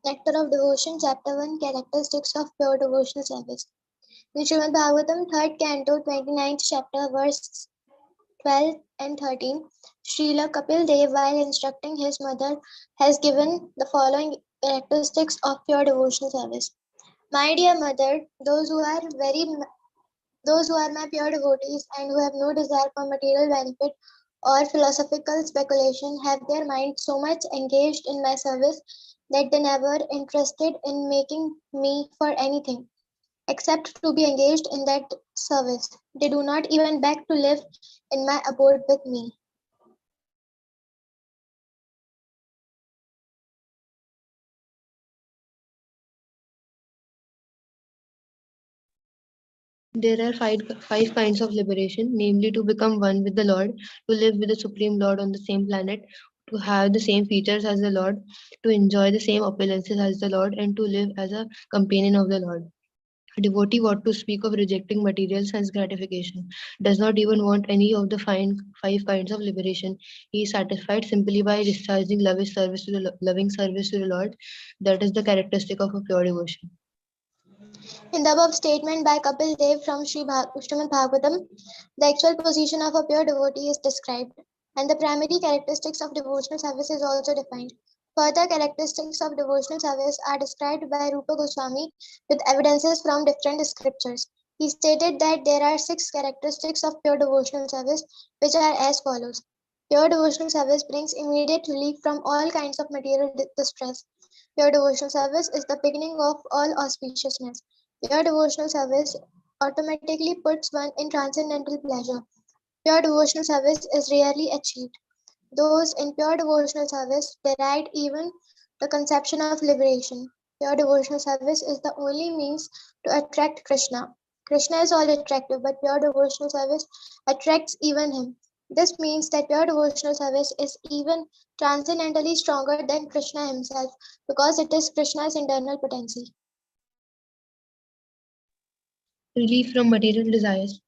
Nectar of Devotion, Chapter 1, Characteristics of Pure Devotional Service. In Srimad Bhagavatam, 3rd Canto, 29th chapter, verse 12 and 13, Srila Kapil Dev, while instructing his mother, has given the following characteristics of pure devotional service. My dear mother, those who are my pure devotees and who have no desire for material benefit or philosophical speculation have their minds so much engaged in my service that they never interested in making me for anything except to be engaged in that service. They do not even beg to live in my abode with me. There are five kinds of liberation, namely to become one with the Lord, to live with the Supreme Lord on the same planet, to have the same features as the Lord, to enjoy the same opulences as the Lord, and to live as a companion of the Lord. A devotee, what to speak of rejecting material sense gratification, does not even want any of the five kinds of liberation. He is satisfied simply by discharging loving service to the Lord. That is the characteristic of a pure devotion. In the above statement by Kapil Dev from Srimad Bhagavatam, the actual position of a pure devotee is described, and the primary characteristics of devotional service is also defined. Further characteristics of devotional service are described by Rupa Goswami with evidences from different scriptures. He stated that there are six characteristics of pure devotional service, which are as follows. Pure devotional service brings immediate relief from all kinds of material distress. Pure devotional service is the beginning of all auspiciousness. Pure devotional service automatically puts one in transcendental pleasure. Pure devotional service is rarely achieved. Those in pure devotional service derive even the conception of liberation. Pure devotional service is the only means to attract Krishna. Krishna is all attractive, but pure devotional service attracts even him. This means that pure devotional service is even transcendentally stronger than Krishna himself because it is Krishna's internal potency. Relief from material desires.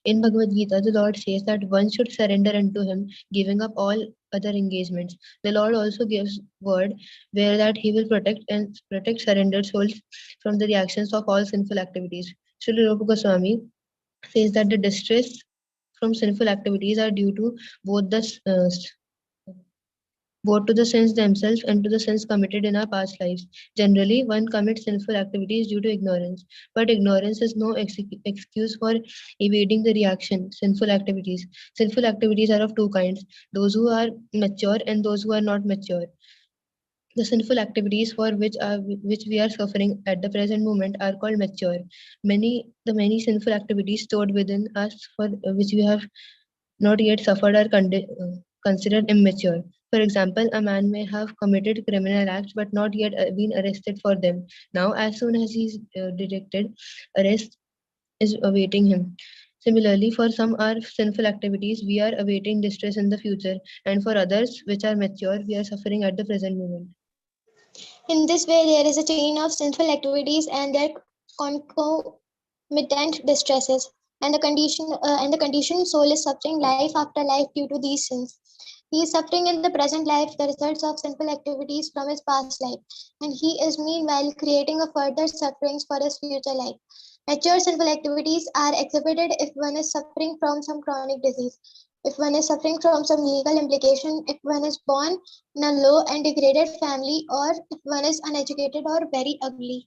In Bhagavad Gita, the Lord says that one should surrender unto Him, giving up all other engagements. The Lord also gives word where that He will protect surrendered souls from the reactions of all sinful activities. Srila Rupa Goswami says that the distress from sinful activities are due to both the both to the sins themselves and to the sins committed in our past lives. Generally, one commits sinful activities due to ignorance, but ignorance is no excuse for evading the reaction. Sinful activities. Sinful activities are of two kinds: those who are mature and those who are not mature. The sinful activities for which we are suffering at the present moment are called mature. Many sinful activities stored within us for which we have not yet suffered are considered immature. For example, a man may have committed criminal acts but not yet been arrested for them. Now, as soon as he is detected, arrest is awaiting him. Similarly, for some our sinful activities, we are awaiting distress in the future, and for others, which are mature, we are suffering at the present moment. In this way, there is a chain of sinful activities and their concomitant distresses, and the conditioned soul is suffering life after life due to these sins. He is suffering in the present life the results of sinful activities from his past life, and he is meanwhile creating a further sufferings for his future life. Mature sinful activities are exhibited if one is suffering from some chronic disease, if one is suffering from some legal implication, if one is born in a low and degraded family, or if one is uneducated or very ugly.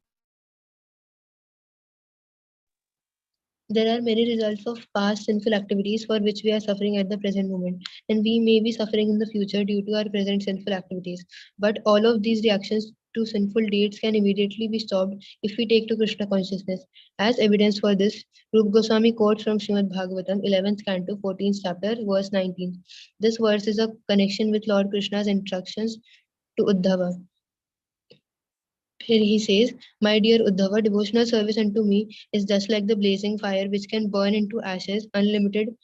There are many results of past sinful activities for which we are suffering at the present moment, and we may be suffering in the future due to our present sinful activities. But all of these reactions to sinful deeds can immediately be stopped if we take to Krishna consciousness. As evidence for this, Rupa Goswami quotes from Srimad Bhagavatam, 11th canto, 14th chapter, verse 19. This verse is a connection with Lord Krishna's instructions to Uddhava. Here he says, my dear Uddhava, devotional service unto me is just like the blazing fire which can burn into ashes, unlimited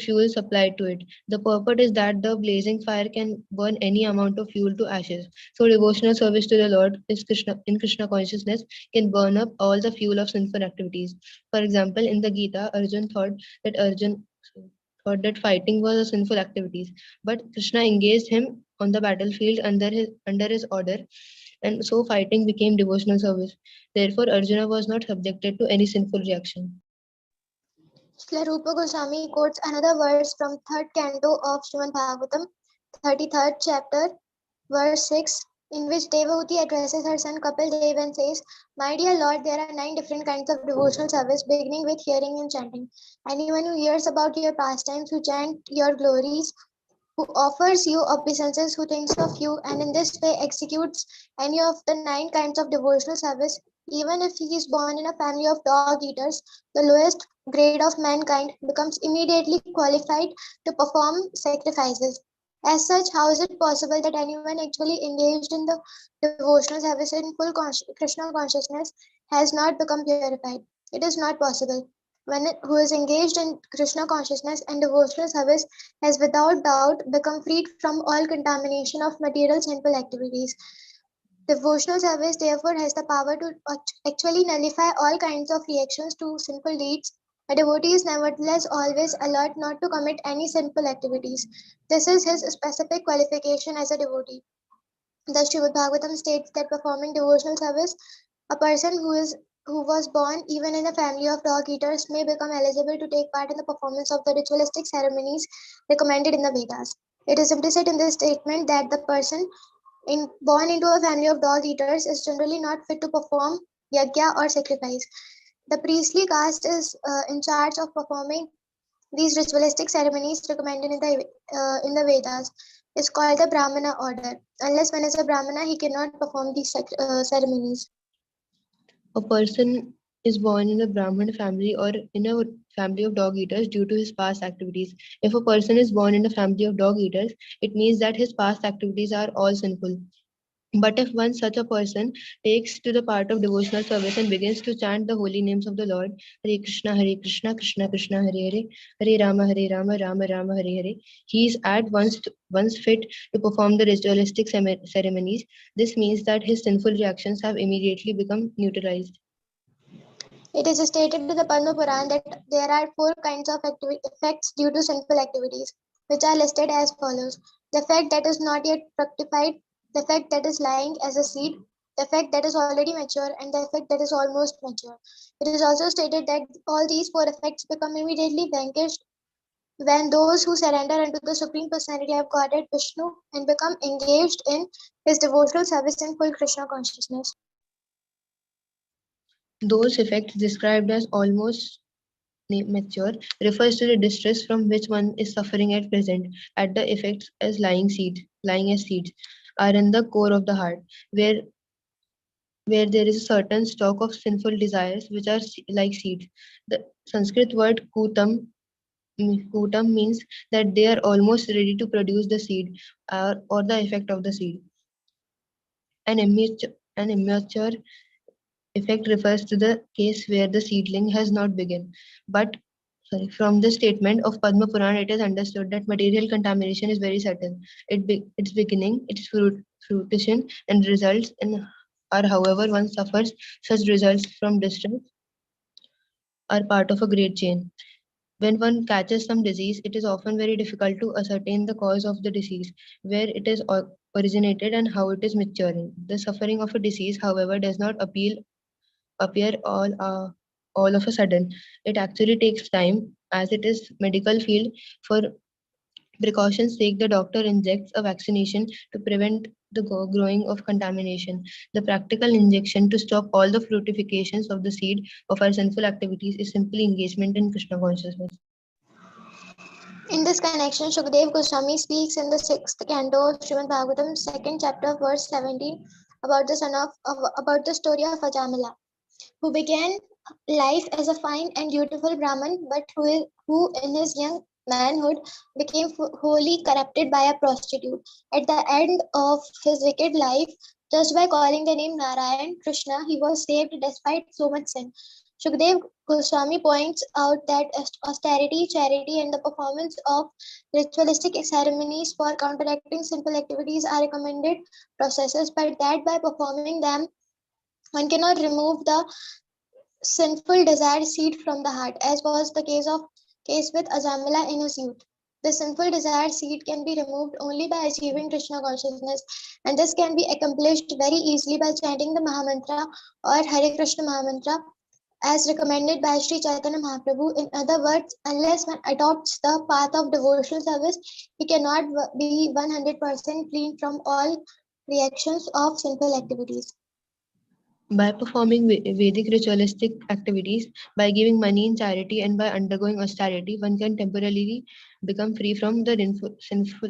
fuel supplied to it. The purport is that the blazing fire can burn any amount of fuel to ashes. So devotional service to the Lord is Krishna consciousness can burn up all the fuel of sinful activities. For example, in the Gita, Arjun thought that fighting was a sinful activity, but Krishna engaged him on the battlefield under his order and so fighting became devotional service. Therefore, Arjuna was not subjected to any sinful reaction. Srila Rupa Goswami quotes another verse from third canto of Srimad Bhagavatam, 33rd chapter, verse 6, in which Devahuti addresses her son Kapil Dev and says, "My dear Lord, there are 9 different kinds of devotional service, beginning with hearing and chanting. Anyone who hears about your pastimes, who chant your glories, who offers you obeisances, who thinks of you, and in this way executes any of the 9 kinds of devotional service, even if he is born in a family of dog eaters, the lowest grade of mankind, becomes immediately qualified to perform sacrifices. As such, how is it possible that anyone actually engaged in the devotional service in full Krishna consciousness has not become purified? It is not possible. Who is engaged in Krishna consciousness and devotional service has without doubt become freed from all contamination of material sinful activities. Devotional service therefore has the power to actually nullify all kinds of reactions to sinful deeds. A devotee is nevertheless always alert not to commit any sinful activities. This is his specific qualification as a devotee. The Srimad Bhagavatam states that performing devotional service, a person who was born even in a family of dog eaters may become eligible to take part in the performance of the ritualistic ceremonies recommended in the Vedas. It is implicit in this statement that the person born into a family of dog eaters is generally not fit to perform yajna or sacrifice. The priestly caste is in charge of performing these ritualistic ceremonies recommended in the Vedas is called the Brahmana order. Unless one is a Brahmana, he cannot perform these ceremonies. A person is born in a Brahmin family or in a family of dog eaters due to his past activities. If a person is born in a family of dog eaters, it means that his past activities are all sinful. But if one such a person takes to the part of devotional service and begins to chant the holy names of the Lord, Hare Krishna, Krishna Krishna, Hare Hare, Hare Rama, Rama Rama, Hare Hare, he is at once fit to perform the ritualistic ceremonies. This means that his sinful reactions have immediately become neutralized. It is stated in the Padma Puran that there are 4 kinds of effects due to sinful activities, which are listed as follows: the effect that is not yet fructified, the effect that is lying as a seed, the effect that is already mature, and the effect that is almost mature. It is also stated that all these 4 effects become immediately vanquished when those who surrender unto the Supreme Personality of Godhead Vishnu and become engaged in his devotional service in full Krishna consciousness. Those effects described as almost mature refers to the distress from which one is suffering at present, at the effects as lying as seeds, are in the core of the heart, where there is a certain stock of sinful desires which are like seeds. The Sanskrit word kutam means that they are almost ready to produce the seed or the effect of the seed. An immature effect refers to the case where the seedling has not begun. But from the statement of Padma Puran, it is understood that material contamination is very subtle. Its beginning, its fruition, and results are, however, one suffers such results from distress are part of a great chain. When one catches some disease, it is often very difficult to ascertain the cause of the disease, where it is originated and how it is maturing. The suffering of a disease, however, does not appear all of a sudden. It actually takes time, as it is medical field. For precaution's sake, the doctor injects a vaccination to prevent the growing of contamination. The practical injection to stop all the fructifications of the seed of our sinful activities is simply engagement in Krishna consciousness. In this connection, Shukdev Goswami speaks in the 6th canto of Srimad Bhagavatam, 2nd chapter, verse 17, about about the story of Ajamila, who began life as a fine and beautiful Brahman, but who in his young manhood became wholly corrupted by a prostitute. At the end of his wicked life, just by calling the name Narayan Krishna, he was saved despite so much sin. Shukdev Goswami points out that austerity, charity, and the performance of ritualistic ceremonies for counteracting sinful activities are recommended processes, but that by performing them, one cannot remove the sinful desire seed from the heart, as was the case with Ajamila in his youth. The sinful desire seed can be removed only by achieving Krishna consciousness, and this can be accomplished very easily by chanting the Mahamantra or Hare Krishna Mahamantra as recommended by Sri Chaitanya Mahaprabhu. In other words, unless one adopts the path of devotional service, he cannot be 100% clean from all reactions of sinful activities. By performing Vedic ritualistic activities, by giving money in charity, and by undergoing austerity, one can temporarily become free from the sinful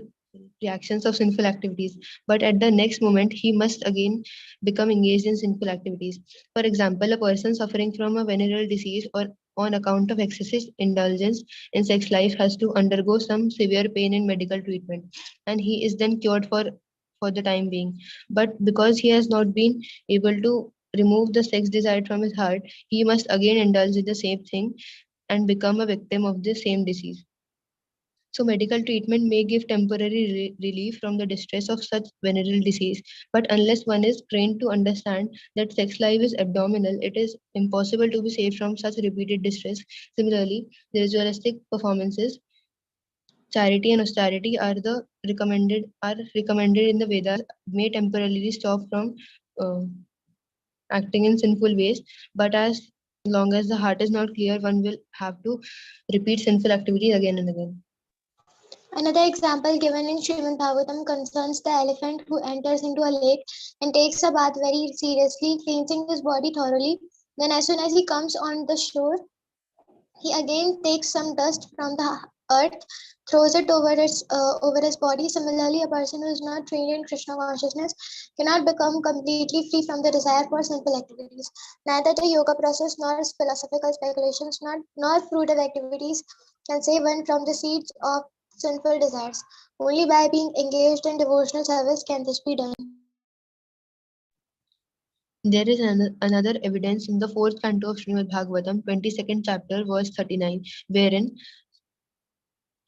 reactions of sinful activities. But at the next moment, he must again become engaged in sinful activities. For example, a person suffering from a venereal disease or on account of excessive indulgence in sex life has to undergo some severe pain in medical treatment, and he is then cured for the time being. But because he has not been able to remove the sex desire from his heart, he must again indulge in the same thing and become a victim of the same disease. So, medical treatment may give temporary relief from the distress of such venereal disease, but unless one is trained to understand that sex life is abdominal, it is impossible to be saved from such repeated distress. Similarly, the ritualistic performances, charity and austerity are recommended in the Vedas may temporarily stop from uh, acting in sinful ways, but as long as the heart is not clear, one will have to repeat sinful activities again and again. Another example given in Srimad Bhagavatam concerns the elephant who enters into a lake and takes a bath very seriously, cleansing his body thoroughly. Then, as soon as he comes on the shore, he again takes some dust from the earth, throws it over his body. Similarly, a person who is not trained in Krishna consciousness cannot become completely free from the desire for sinful activities. Neither the yoga process nor philosophical speculations nor fruitive activities can save one from the seeds of sinful desires. Only by being engaged in devotional service can this be done. There is another evidence in the fourth canto of Srimad Bhagavatam, 22nd chapter, verse 39, wherein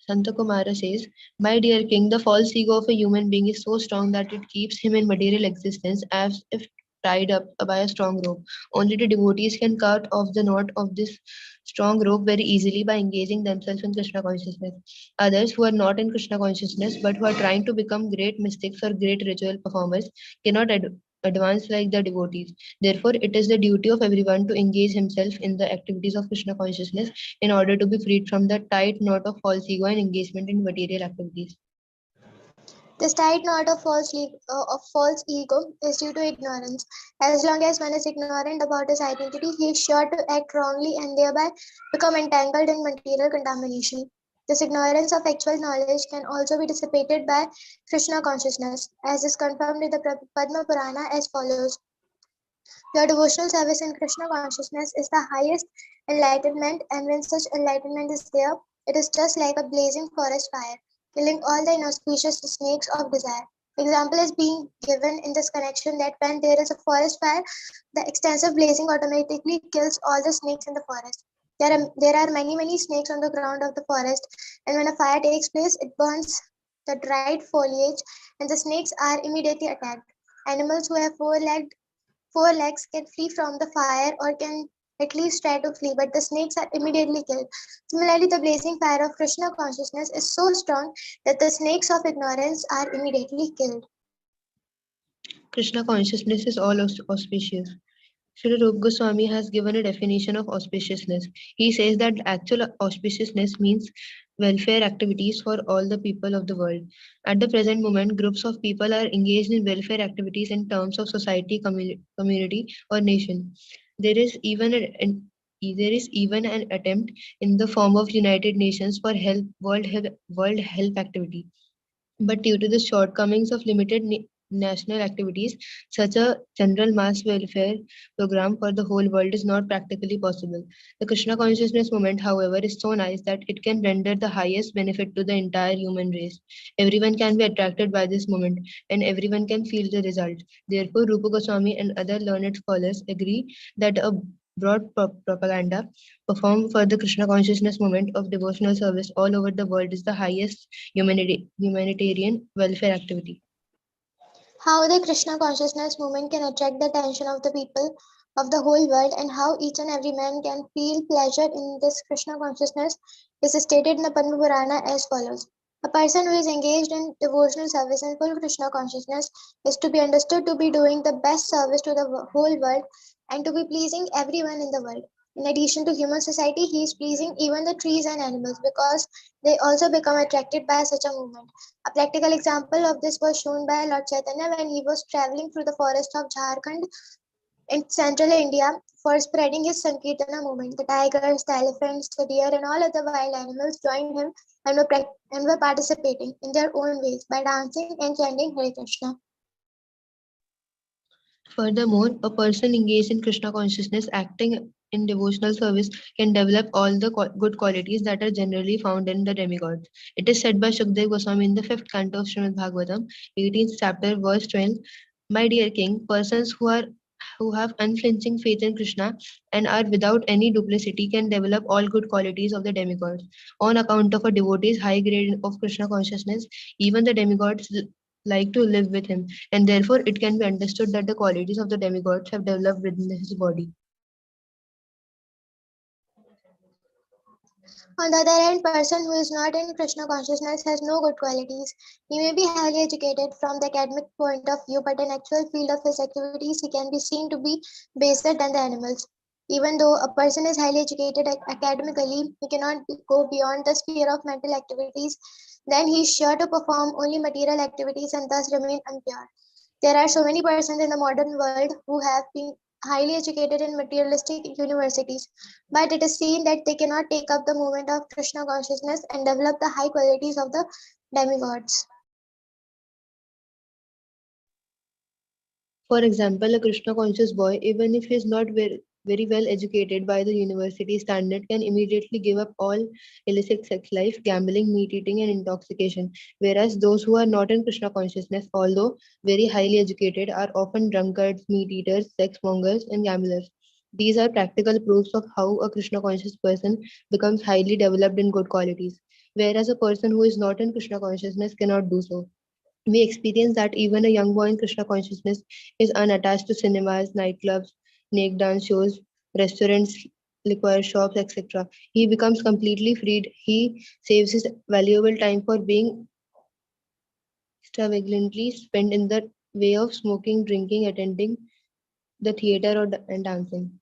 Santakumara says, "My dear king, the false ego of a human being is so strong that it keeps him in material existence as if tied up by a strong rope. Only the devotees can cut off the knot of this strong rope very easily by engaging themselves in Krishna consciousness. Others who are not in Krishna consciousness but who are trying to become great mystics or great ritual performers cannot advance like the devotees. Therefore, it is the duty of everyone to engage himself in the activities of Krishna consciousness in order to be freed from the tight knot of false ego and engagement in material activities." This tight knot of false ego is due to ignorance. As long as one is ignorant about his identity, he is sure to act wrongly and thereby become entangled in material contamination. This ignorance of actual knowledge can also be dissipated by Krishna consciousness, as is confirmed in the Padma Purana as follows. Your devotional service in Krishna consciousness is the highest enlightenment, and when such enlightenment is there, it is just like a blazing forest fire, killing all the inauspicious snakes of desire. Example is being given in this connection that when there is a forest fire, the extensive blazing automatically kills all the snakes in the forest. There are many snakes on the ground of the forest, and when a fire takes place, it burns the dried foliage, and the snakes are immediately attacked. Animals who have four legs can flee from the fire or can at least try to flee, but the snakes are immediately killed. Similarly, the blazing fire of Krishna consciousness is so strong that the snakes of ignorance are immediately killed. Krishna consciousness is all auspicious. Srila Rup Goswami has given a definition of auspiciousness. He says that actual auspiciousness means welfare activities for all the people of the world. At the present moment, groups of people are engaged in welfare activities in terms of society, community, or nation. There is even an attempt in the form of United Nations for World Health Activity. But due to the shortcomings of limited national activities, such a general mass welfare program for the whole world is not practically possible. The Krishna consciousness movement, however, is so nice that it can render the highest benefit to the entire human race. Everyone can be attracted by this movement, and everyone can feel the result. Therefore, Rupa Goswami and other learned scholars agree that a broad propaganda performed for the Krishna consciousness movement of devotional service all over the world is the highest humanitarian welfare activity. How the Krishna consciousness movement can attract the attention of the people of the whole world, and how each and every man can feel pleasure in this Krishna consciousness is stated in the Padma Purana as follows. A person who is engaged in devotional service and full Krishna consciousness is to be understood to be doing the best service to the whole world and to be pleasing everyone in the world. In addition to human society, he is pleasing even the trees and animals because they also become attracted by such a movement. A practical example of this was shown by Lord Chaitanya when he was traveling through the forest of Jharkhand in central India for spreading his Sankirtana movement. The tigers, the elephants, the deer, and all other wild animals joined him and were participating in their own ways by dancing and chanting Hare Krishna. Furthermore, a person engaged in Krishna consciousness acting in devotional service can develop all the good qualities that are generally found in the demigods. It is said by Shukdev Goswami in the fifth canto of Srimad Bhagavatam, 18th chapter, verse 12, My dear king, persons who have unflinching faith in Krishna and are without any duplicity can develop all good qualities of the demigods. On account of a devotee's high grade of Krishna consciousness, even the demigods like to live with him, and therefore it can be understood that the qualities of the demigods have developed within his body. On the other hand, person who is not in Krishna consciousness has no good qualities. He may be highly educated from the academic point of view, but in actual field of his activities, he can be seen to be baser than the animals. Even though a person is highly educated academically, he cannot go beyond the sphere of mental activities, then he is sure to perform only material activities and thus remain impure. There are so many persons in the modern world who have been highly educated in materialistic universities, but it is seen that they cannot take up the movement of Krishna consciousness and develop the high qualities of the demigods. For example, a Krishna conscious boy, even if he is not very well educated by the university standard, can immediately give up all illicit sex life, gambling, meat eating, and intoxication. Whereas those who are not in Krishna consciousness, although very highly educated, are often drunkards, meat eaters, sex mongers, and gamblers. These are practical proofs of how a Krishna conscious person becomes highly developed in good qualities, whereas a person who is not in Krishna consciousness cannot do so. We experience that even a young boy in Krishna consciousness is unattached to cinemas, nightclubs, naked dance shows, restaurants, liquor shops, etc. He becomes completely freed. He saves his valuable time for being extravagantly spent in the way of smoking, drinking, attending the theater, and dancing.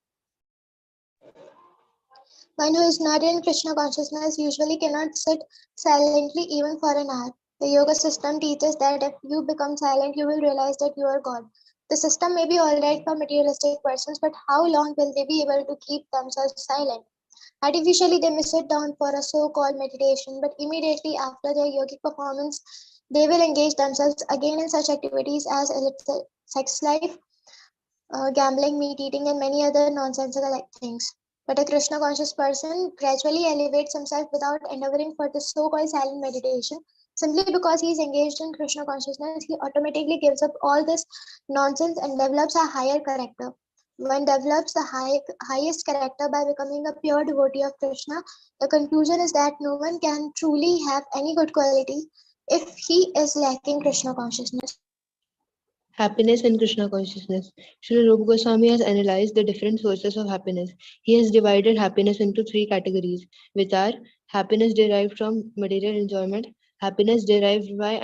One who is not in Krishna consciousness usually cannot sit silently even for an hour. The yoga system teaches that if you become silent, you will realize that you are God. The system may be alright for materialistic persons, but how long will they be able to keep themselves silent? Artificially, they may sit down for a so called meditation, but immediately after their yogic performance, they will engage themselves again in such activities as illicit sex life, gambling, meat eating, and many other nonsensical things. But a Krishna conscious person gradually elevates himself without endeavoring for the so called silent meditation. Simply because he is engaged in Krishna consciousness, he automatically gives up all this nonsense and develops a higher character. One develops the highest character by becoming a pure devotee of Krishna. The conclusion is that no one can truly have any good quality if he is lacking Krishna consciousness. Happiness and Krishna consciousness. Srila Rupa Goswami has analyzed the different sources of happiness. He has divided happiness into three categories, which are happiness derived from material enjoyment, happiness derived by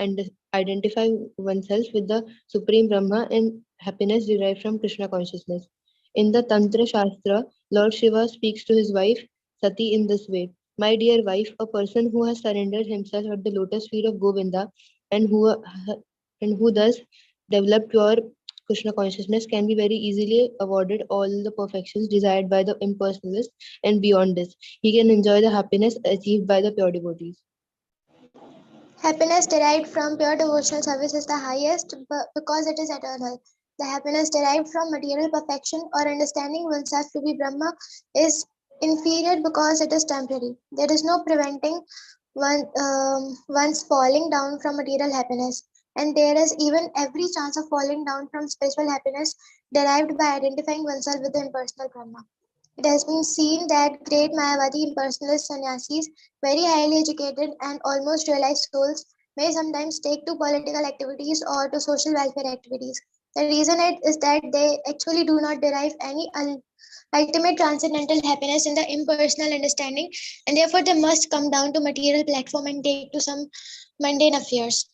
identifying oneself with the Supreme Brahma, and happiness derived from Krishna consciousness. In the Tantra Shastra, Lord Shiva speaks to his wife Sati in this way: My dear wife, a person who has surrendered himself at the lotus feet of Govinda and who thus develop pure Krishna consciousness can be very easily awarded all the perfections desired by the impersonalist, and beyond this, he can enjoy the happiness achieved by the pure devotees. Happiness derived from pure devotional service is the highest because it is eternal. The happiness derived from material perfection or understanding oneself to be Brahma is inferior because it is temporary. There is no preventing one's falling down from material happiness, and there is even every chance of falling down from spiritual happiness derived by identifying oneself with the impersonal Brahma. It has been seen that great Mayavadi impersonalist sannyasis, very highly educated and almost realized souls, may sometimes take to political activities or to social welfare activities. The reason it is that they actually do not derive any ultimate transcendental happiness in the impersonal understanding, and therefore they must come down to material platform and take to some mundane affairs.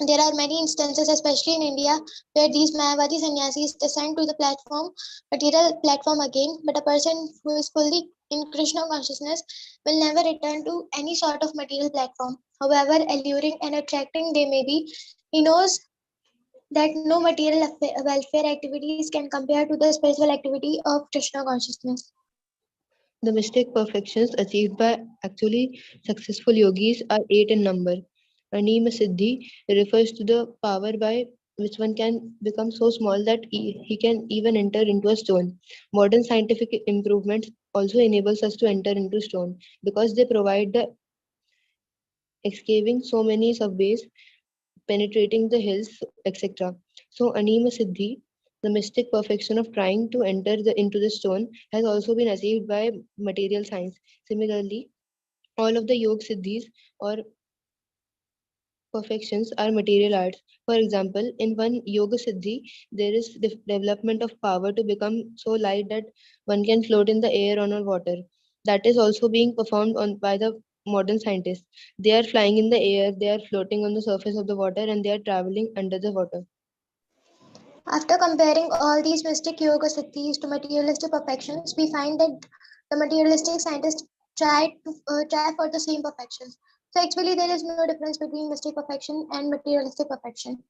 There are many instances, especially in India, where these Mayavadi sannyasis descend to the platform, material platform again, but a person who is fully in Krishna consciousness will never return to any sort of material platform. However alluring and attracting they may be, he knows that no material welfare activities can compare to the spiritual activity of Krishna consciousness. The mystic perfections achieved by actually successful yogis are 8 in number. Anima Siddhi refers to the power by which one can become so small that he can even enter into a stone. Modern scientific improvements also enables us to enter into stone because they provide the excaving so many subways, penetrating the hills, etc. So Anima Siddhi, the mystic perfection of trying to enter into the stone, has also been achieved by material science. Similarly, all of the yoga siddhis or perfections are material arts. For example, in one yoga siddhi, there is the development of power to become so light that one can float in the air on water. That is also being performed on by the modern scientists. They are flying in the air, they are floating on the surface of the water, and they are traveling under the water. After comparing all these mystic yoga siddhis to materialistic perfections, we find that the materialistic scientists try for the same perfections. So actually, there is no difference between mystic perfection and materialistic perfection.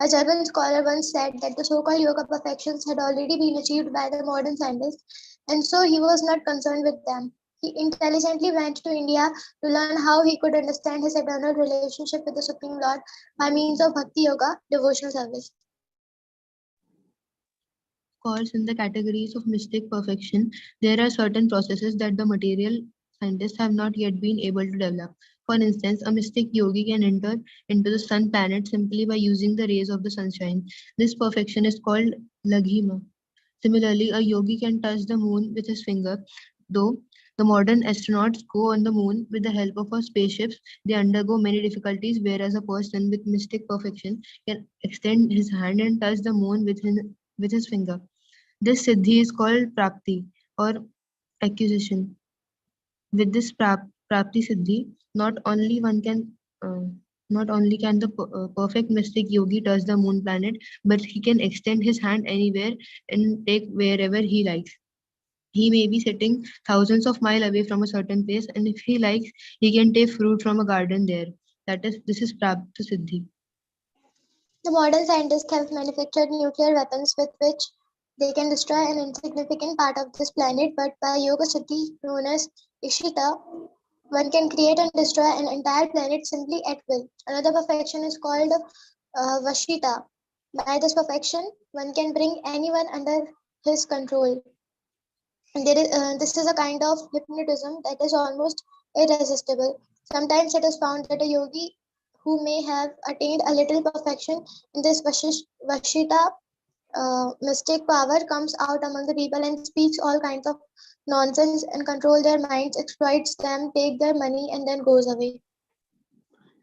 A German scholar once said that the so-called yoga perfections had already been achieved by the modern scientists, and so he was not concerned with them. He intelligently went to India to learn how he could understand his eternal relationship with the Supreme Lord by means of bhakti yoga, devotional service. Of course, in the categories of mystic perfection, there are certain processes that the material scientists have not yet been able to develop. For instance, a mystic yogi can enter into the sun planet simply by using the rays of the sunshine. This perfection is called laghima. Similarly, a yogi can touch the moon with his finger. Though the modern astronauts go on the moon with the help of our spaceships, they undergo many difficulties, whereas a person with mystic perfection can extend his hand and touch the moon with his finger. This siddhi is called prapti or acquisition. With this prapti siddhi, uh, not only can the perfect mystic yogi touch the moon planet, but he can extend his hand anywhere and take wherever he likes. He may be sitting thousands of miles away from a certain place, and if he likes, he can take fruit from a garden there. This is prapti siddhi. The modern scientists have manufactured nuclear weapons with which they can destroy an insignificant part of this planet, but by Yoga Siddhi, known as Ishita, one can create and destroy an entire planet simply at will. Another perfection is called Vashita. By this perfection, one can bring anyone under his control. This is a kind of hypnotism that is almost irresistible. Sometimes it is found that a yogi who may have attained a little perfection in this Vashita mystic power comes out among the people and speaks all kinds of nonsense and control their minds, exploits them, take their money, and then goes away.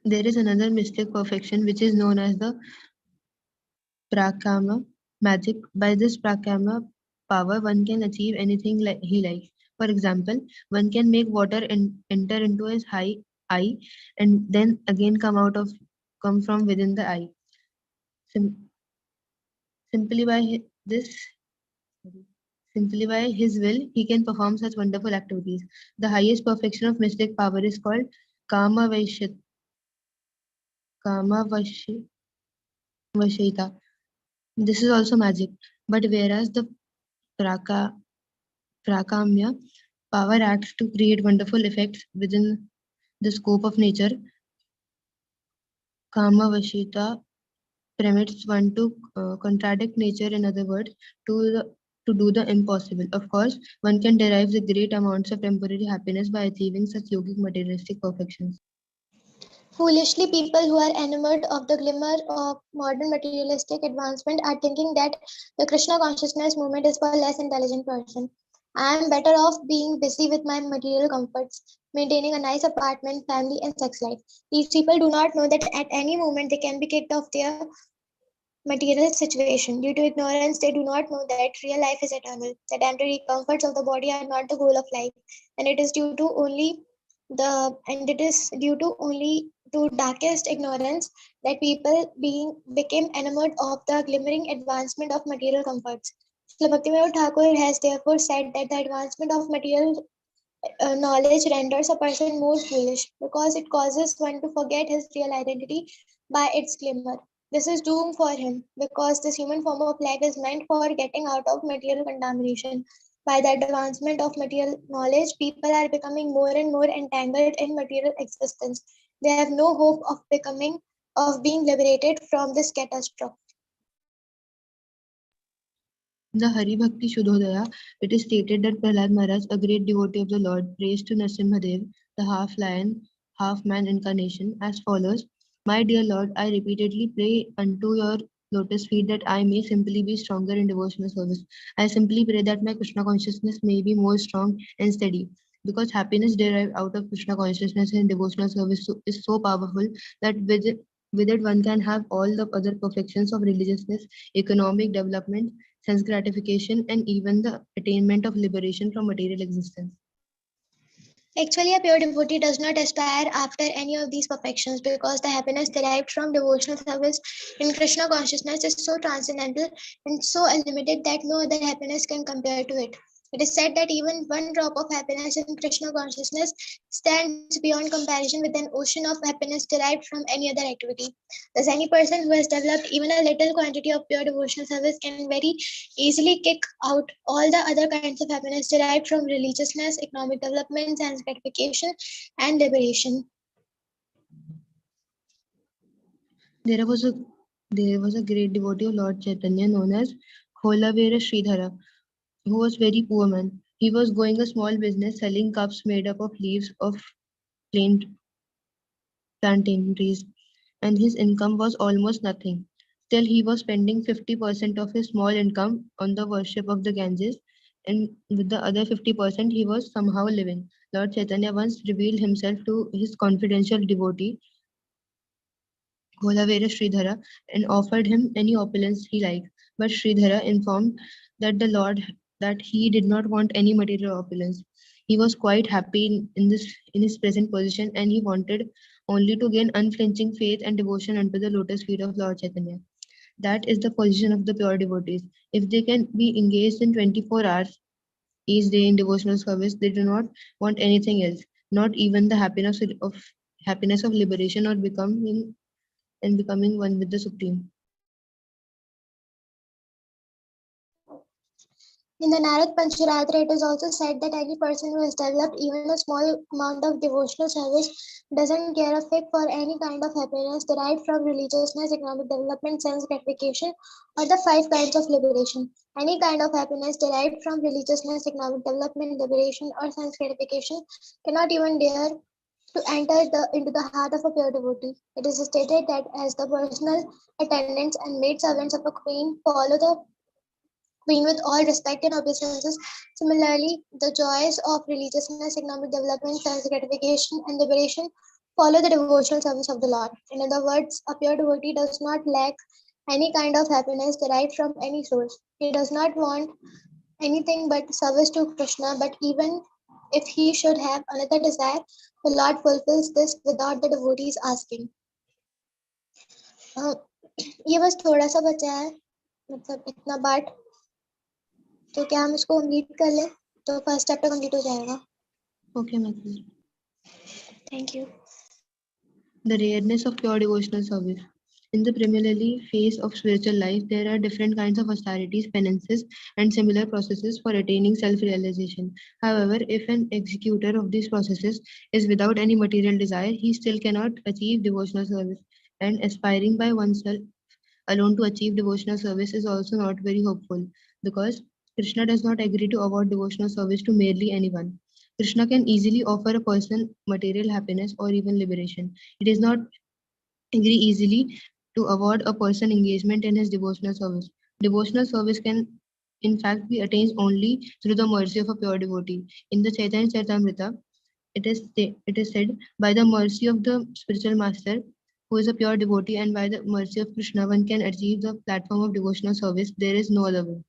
There is another mystic perfection which is known as the prakama magic. By this prakama power, one can achieve anything like he likes. For example, one can make water enter into his eye and then again come from within the eye. Sim- simply by this Simply by his will, he can perform such wonderful activities. The highest perfection of mystic power is called kama vaishya, kama vashita. This is also magic. But whereas the praka, prakamya power acts to create wonderful effects within the scope of nature, kama vashita permits one to contradict nature, in other words, to do the impossible. Of course, one can derive the great amounts of temporary happiness by achieving such yogic materialistic perfections. Foolishly, people who are enamored of the glimmer of modern materialistic advancement are thinking that the Krishna consciousness movement is for less intelligent person. I am better off being busy with my material comforts, maintaining a nice apartment, family, and sex life. These people do not know that at any moment they can be kicked off their material situation. Due to ignorance, they do not know that real life is eternal. The temporary comforts of the body are not the goal of life, and it is due to only the and it is due to only to darkest ignorance that people being became enamored of the glimmering advancement of material comforts. Srila Bhaktivinoda Thakur has therefore said that the advancement of material knowledge renders a person more foolish because it causes one to forget his real identity by its glimmer. This is doom for him because this human form of life is meant for getting out of material contamination. By the advancement of material knowledge, people are becoming more and more entangled in material existence. They have no hope of being liberated from this catastrophe. In the Hari Bhakti Shuddhodaya, it is stated that Prahlad Maharaj, a great devotee of the Lord, prays to Nrsimhadev, the half lion, half man incarnation, as follows: My dear Lord, I repeatedly pray unto your lotus feet that I may simply be stronger in devotional service. I simply pray that my Krishna consciousness may be more strong and steady. Because happiness derived out of Krishna consciousness and devotional service is so powerful that with it one can have all the other perfections of religiousness, economic development, sense gratification, and even the attainment of liberation from material existence. Actually, a pure devotee does not aspire after any of these perfections because the happiness derived from devotional service in Krishna consciousness is so transcendental and so unlimited that no other happiness can compare to it. It is said that even one drop of happiness in Krishna consciousness stands beyond comparison with an ocean of happiness derived from any other activity. Thus, any person who has developed even a little quantity of pure devotional service can very easily kick out all the other kinds of happiness derived from religiousness, economic development, sense gratification, and liberation. There was a there was a great devotee of Lord Chaitanya known as Kholavera Sridhara, who was very poor man. He was going a small business selling cups made up of leaves of plain plantain trees, and his income was almost nothing. Still, he was spending 50% of his small income on the worship of the Ganges, and with the other 50%, he was somehow living. Lord Chaitanya once revealed himself to his confidential devotee, Golavera Sridhara, and offered him any opulence he liked. But Sridhara informed that the Lord that he did not want any material opulence. He was quite happy in his present position, and he wanted only to gain unflinching faith and devotion unto the lotus feet of Lord Chaitanya. That is the position of the pure devotees. If they can be engaged in 24 hours each day in devotional service, they do not want anything else, not even the happiness of liberation or becoming one with the Supreme. In the Narad Pancharatra, it is also said that any person who has developed even a small amount of devotional service doesn't care a fig for any kind of happiness derived from religiousness, economic development, sense gratification, or the five kinds of liberation. Any kind of happiness derived from religiousness, economic development, liberation, or sense gratification cannot even dare to enter into the heart of a pure devotee. It is stated that as the personal attendants and maidservants of a queen follow the queen with all respect and obeisances. Similarly, the joys of religiousness, economic development, self gratification, and liberation follow the devotional service of the Lord. In other words, a pure devotee does not lack any kind of happiness derived from any source. He does not want anything but service to Krishna, but even if he should have another desire, the Lord fulfills this without the devotees asking. अ, ये बस थोड़ा सा बचा है मतलब इतना part तो क्या हम इसको कंप्लीट कर लें तो फर्स्ट चैप्टर कंप्लीट हो जाएगा Okay, Matthew. Thank you The rareness of pure devotional service. In the preliminary phase of spiritual life, there are different kinds of austerities, penances, and similar processes for attaining self realization. However, if an executor of these processes is without any material desire, he still cannot achieve devotional service. And aspiring by oneself alone to achieve devotional service is also not very hopeful because Krishna does not agree to award devotional service to merely anyone. Krishna can easily offer a person material happiness or even liberation. He does not agree easily to award a person engagement in his devotional service. Devotional service can in fact be attained only through the mercy of a pure devotee. In the Chaitanya Charitamrita, it is said, by the mercy of the spiritual master, who is a pure devotee, and by the mercy of Krishna, one can achieve the platform of devotional service. There is no other way.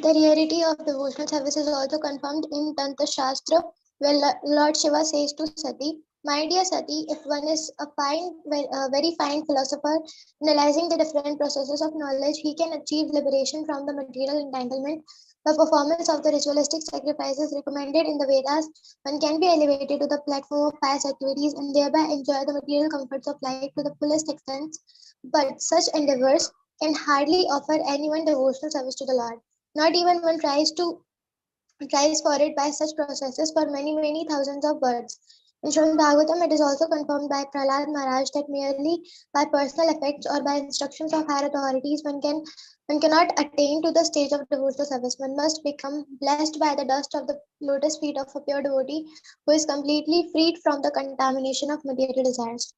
The rarity of devotional service is also confirmed in Tantra Shastra, where Lord Shiva says to Sati, "My dear Sati, if one is a very fine philosopher, analyzing the different processes of knowledge, he can achieve liberation from the material entanglement. The performance of the ritualistic sacrifices recommended in the Vedas, one can be elevated to the platform of pious activities and thereby enjoy the material comforts of life to the fullest extent. But such endeavors can hardly offer anyone devotional service to the Lord. Not even one tries for it by such processes for many thousands of births. In Srimad Bhagavatam, it is also confirmed by Prahlad Maharaj that merely by personal effects or by instructions of higher authorities one cannot attain to the stage of devotional service. One must become blessed by the dust of the lotus feet of a pure devotee who is completely freed from the contamination of material desires.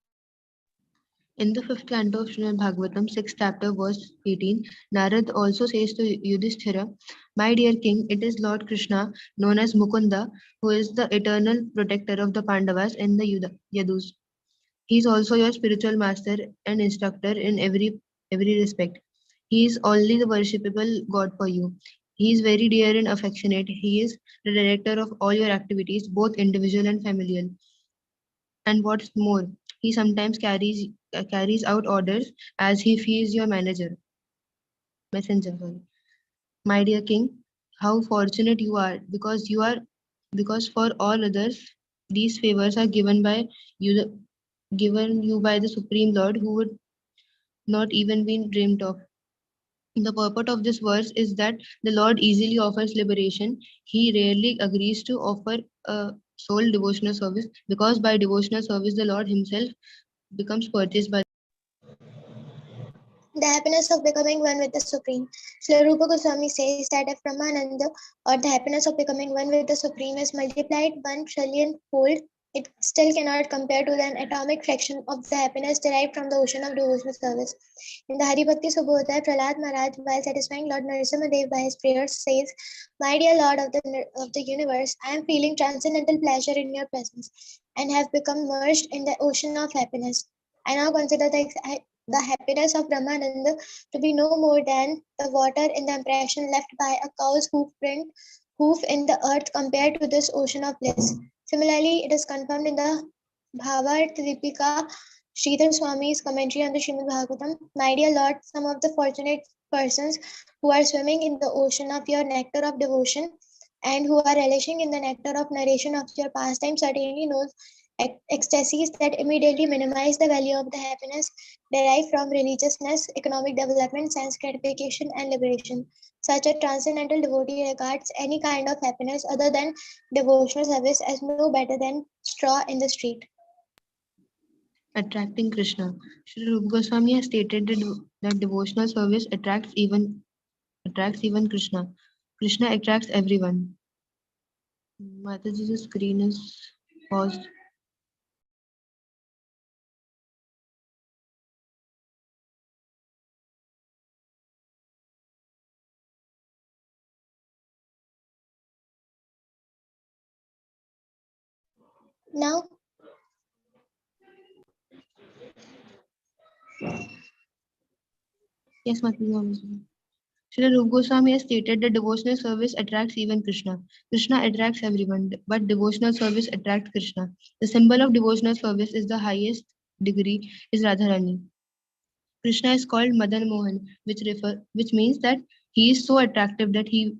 In the fifth canto of Srimad Bhagavatam, sixth chapter, verse 18, Narad also says to Yudhishthira, "My dear king, it is Lord Krishna, known as Mukunda, who is the eternal protector of the Pandavas and the Yadus. He is also your spiritual master and instructor in every respect. He is only the worshipable God for you. He is very dear and affectionate. He is the director of all your activities, both individual and familial. And what's more, he sometimes carries out orders as if he is your messenger. Sorry. My dear king, how fortunate you are, because for all others these favors are you given you by the Supreme Lord, who would not even be dreamed of. The purport of this verse is that the Lord easily offers liberation. He rarely agrees to offer a sole devotional service, because by devotional service the Lord himself becomes purchased by. The happiness of becoming one with the Supreme. Srila Rupa Goswami says that if Brahmananda, or the happiness of becoming one with the Supreme, is multiplied 1 trillion fold, it still cannot compare to an atomic fraction of the happiness derived from the ocean of devotional service. In the Hari Bhakti Subodhaya, Prahlad Maharaj, while satisfying Lord Narasimhadev by his prayers, says, "My dear Lord of the universe, I am feeling transcendental pleasure in your presence and have become merged in the ocean of happiness. I now consider the happiness of Brahmananda to be no more than the water in the impression left by a cow's hoof in the earth compared to this ocean of bliss." Similarly, it is confirmed in the Bhavarth Dipika, Sridhar Swami's commentary on the Srimad Bhagavatam. "My dear Lord, some of the fortunate persons who are swimming in the ocean of your nectar of devotion and who are relishing in the nectar of narration of your pastime certainly knows ecstasies that immediately minimize the value of the happiness derived from religiousness, economic development, sense gratification, and liberation. Such a transcendental devotee regards any kind of happiness other than devotional service as no better than straw in the street." Attracting Krishna. Sri Rupa Goswami has stated that devotional service attracts even Krishna. Krishna attracts everyone. Mataji's screen is paused. Now, Yes, Mataji. Srila Rupa Goswami has stated that devotional service attracts even Krishna. Krishna attracts everyone, but devotional service attracts Krishna. The symbol of devotional service is the highest degree is Radharani. Krishna is called Madan Mohan, which means that he is so attractive that he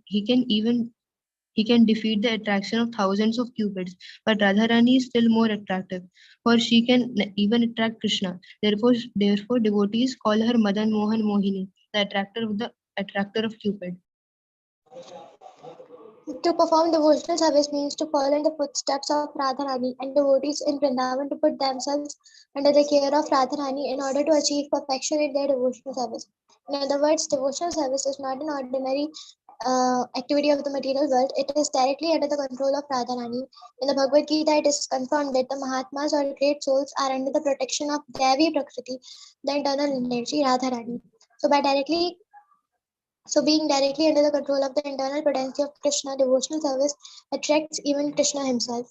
can defeat the attraction of thousands of cupids. But Radharani is still more attractive, for she can even attract Krishna. Therefore, devotees call her Madan Mohan Mohini, the attractor of Cupid. to perform devotional service means to follow in the footsteps of Radharani and devotees in Vrindavan to put themselves under the care of Radharani in order to achieve perfection in their devotional service. In other words, devotional service is not an ordinary activity of the material world, it is directly under the control of Radharani. In the Bhagavad Gita, it is confirmed that the Mahatmas or great souls are under the protection of Devi Prakriti, the internal energy Radharani. So, by directly being directly under the control of the internal potency of Krishna, devotional service attracts even Krishna himself.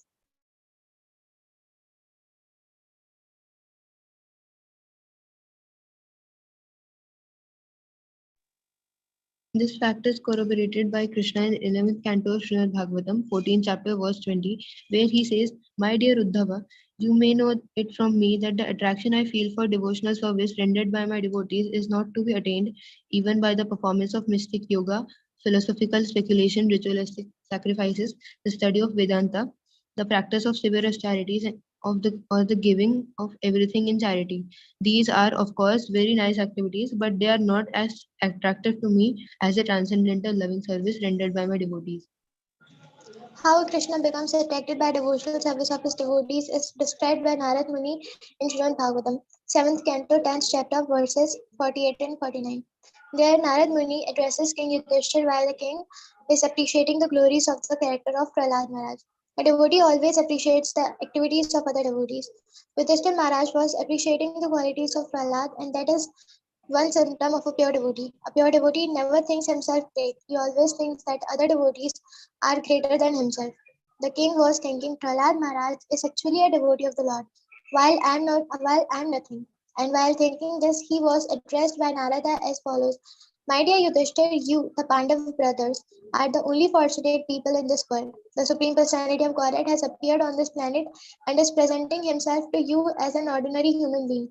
This fact is corroborated by Krishna in 11th canto of Srimad Bhagavatam, 14th chapter, verse 20, where he says, "My dear Uddhava, you may know it from me that the attraction I feel for devotional service rendered by my devotees is not to be attained even by the performance of mystic yoga, philosophical speculation, ritualistic sacrifices, the study of Vedanta, the practice of severe austerities, or the giving of everything in charity. These are, of course, very nice activities, but they are not as attractive to me as the transcendental loving service rendered by my devotees." How Krishna becomes attracted by devotional service of his devotees is described by Narad Muni in Srimad Bhagavatam, 7th canto, 10th chapter, verses 48 and 49. There, Narad Muni addresses King Yudhishthir while the king is appreciating the glories of the character of Prahlad Maharaj. A devotee always appreciates the activities of other devotees. Yudhishthir Maharaj was appreciating the qualities of Prahlad, and that is one symptom of a pure devotee. A pure devotee never thinks himself great. He always thinks that other devotees are greater than himself. The king was thinking Prahlad Maharaj is actually a devotee of the Lord, while I am nothing. And while thinking this, he was addressed by Narada as follows: My dear Yudhishthir, you, the Pandav brothers, are the only fortunate people in this world. The Supreme Personality of Godhead has appeared on this planet and is presenting himself to you as an ordinary human being.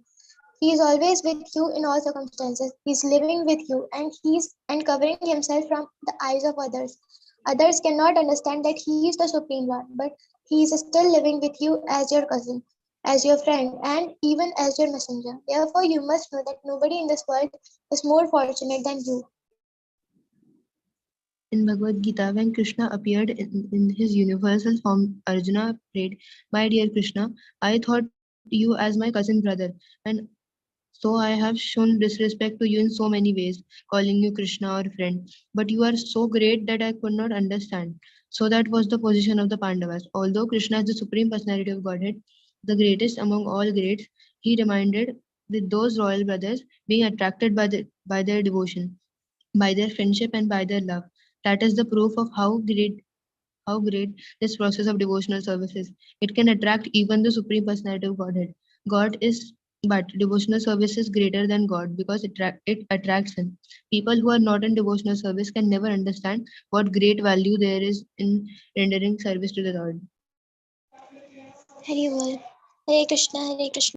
He is always with you in all circumstances. He is living with you, and covering himself from the eyes of others. Others cannot understand that he is the Supreme Lord, but he is still living with you as your cousin, as your friend, and even as your messenger. Therefore, you must know that nobody in this world is more fortunate than you. In Bhagavad Gita, when Krishna appeared in his universal form, Arjuna prayed, "My dear Krishna, I thought you as my cousin brother, and so I have shown disrespect to you in so many ways, calling you Krishna or friend. But you are so great that I could not understand." So that was the position of the Pandavas. Although Krishna is the supreme personality of Godhead, the greatest among all greats, he reminded with those royal brothers being attracted by their devotion, by their friendship, and by their love. That is the proof of how great this process of devotional service is. It can attract even the Supreme Personality of Godhead. God is, but devotional service is greater than God because it attracts Him. People who are not in devotional service can never understand what great value there is in rendering service to the Lord. Hari Bol. Hare Krishna, Hare Krishna.